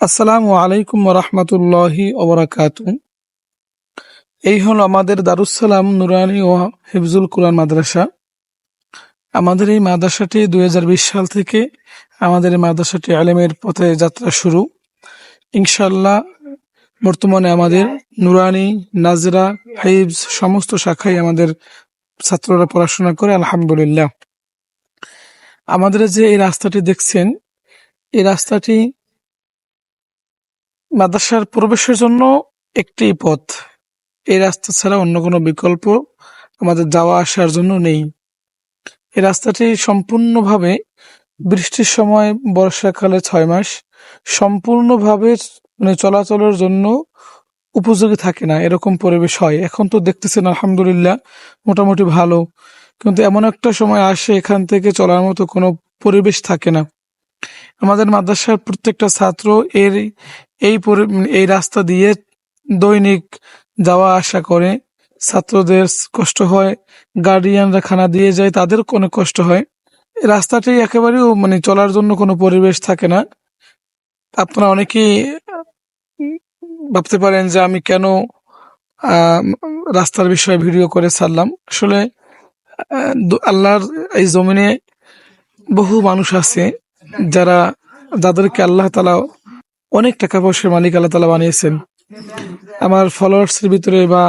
আসসালামু আলাইকুম রাহমাতুল্লাহি ওয়া বারাকাতুহু। এই হলো আমাদের দারুস সালাম নুরানি ও হিফজুল কুরআন মাদ্রাসা। আমাদের এই মাদ্রাসাটি 2020 সাল থেকে আমাদের এই মাদ্রাসাটি আলেমের পথে যাত্রা শুরু। ইনশাআল্লাহ বর্তমানে আমাদের নুরানি, নাজরা, হিফজ সমস্ত শাখায় আমাদের ছাত্ররা পড়াশোনা করে আলহামদুলিল্লাহ। আমাদের যে এই রাস্তাটি দেখছেন, এই রাস্তাটি মাদ্রাসার প্রবেশের জন্য একটি পথ। এই রাস্তা ছাড়া অন্য কোনো বিকল্প আমাদের যাওয়া আসার জন্য নেই। এই রাস্তাটি সম্পূর্ণভাবে বৃষ্টির সময়, বর্ষাকালে 6 মাস সম্পূর্ণভাবে চলাচলের জন্য উপযোগী থাকে না, এরকম পরিবেশ হয়। এখন তো দেখতেছেন আলহামদুলিল্লাহ মোটামুটি ভালো, কিন্তু এমন একটা সময় আসে এখান থেকে চলার মতো কোনো পরিবেশ থাকে না। আমাদের মাদ্রাসার প্রত্যেকটা ছাত্র এর এই রাস্তা দিয়ে দৈনিক যাওয়া আসা করে। ছাত্রদের কষ্ট হয়, গার্ডিয়ানরা খানা দিয়ে যায়, তাদের অনেক কষ্ট হয়। এই রাস্তাটি একেবারেও চলার জন্য কোনো পরিবেশ থাকে না। আপনারা অনেকেই ভাবতে পারেন যে আমি কেন আহ, রাস্তার বিষয়ে ভিডিও করে ছাড়লাম। আসলে আল্লাহর এই জমিনে বহু মানুষ আছে যাদেরকে আল্লাহ তাআলা অনেক টাকা পয়সার মালিক আল্লাহ তাআলা বানিয়েছেন। আমার ফলোয়ার্সের ভিতরে বা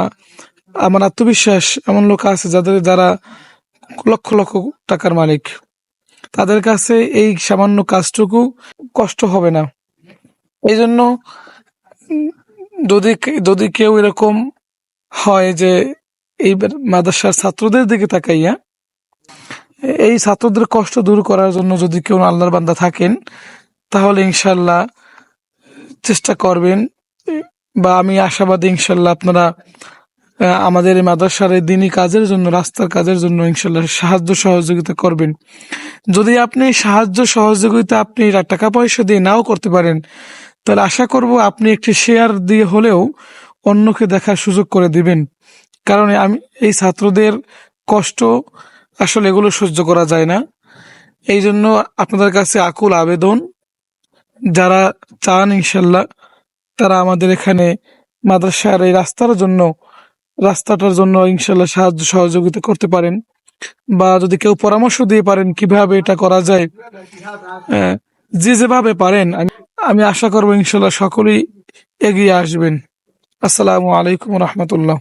আমার আত্মবিশ্বাস, এমন লোক আছে যারা লক্ষ লক্ষ টাকার মালিক। তাদের কাছে এই সামান্য কাজটুকু কষ্ট হবে না। এই জন্য যদি যদি কেউ এরকম হয় যে এই মাদ্রাসার ছাত্রদের দিকে তাকাইয়া এই ছাত্রদের কষ্ট দূর করার জন্য যদি কেউ আল্লাহর বান্দা থাকেন, তাহলে ইনশাল্লাহ চেষ্টা করবেন, বা আমি আশাবাদী ইনশাল্লাহ আপনারা আমাদের এই মাদ্রাসার এই দিনী কাজের জন্য, রাস্তার কাজের জন্য ইনশাল্লাহ সাহায্য সহযোগিতা করবেন। যদি আপনি সাহায্য সহযোগিতা আপনি টাকা পয়সা দিয়ে নাও করতে পারেন, তাহলে আশা করব আপনি একটি শেয়ার দিয়ে হলেও অন্যকে দেখার সুযোগ করে দিবেন। কারণ আমি এই ছাত্রদের কষ্ট আসলে এগুলো সহ্য করা যায় না। এই জন্য আপনাদের কাছে আকুল আবেদন, যারা চান ইনশাল্লাহ তারা আমাদের এখানে মাদ্রাসার এই রাস্তাটার জন্য ইনশাল্লাহ সাহায্য সহযোগিতা করতে পারেন, বা যদি কেউ পরামর্শ দিয়ে পারেন কিভাবে এটা করা যায়, যে যেভাবে পারেন আমি আশা করবো ইনশাল্লাহ সকলেই এগিয়ে আসবেন। আসসালামু আলাইকুম রহমতুল্লাহ।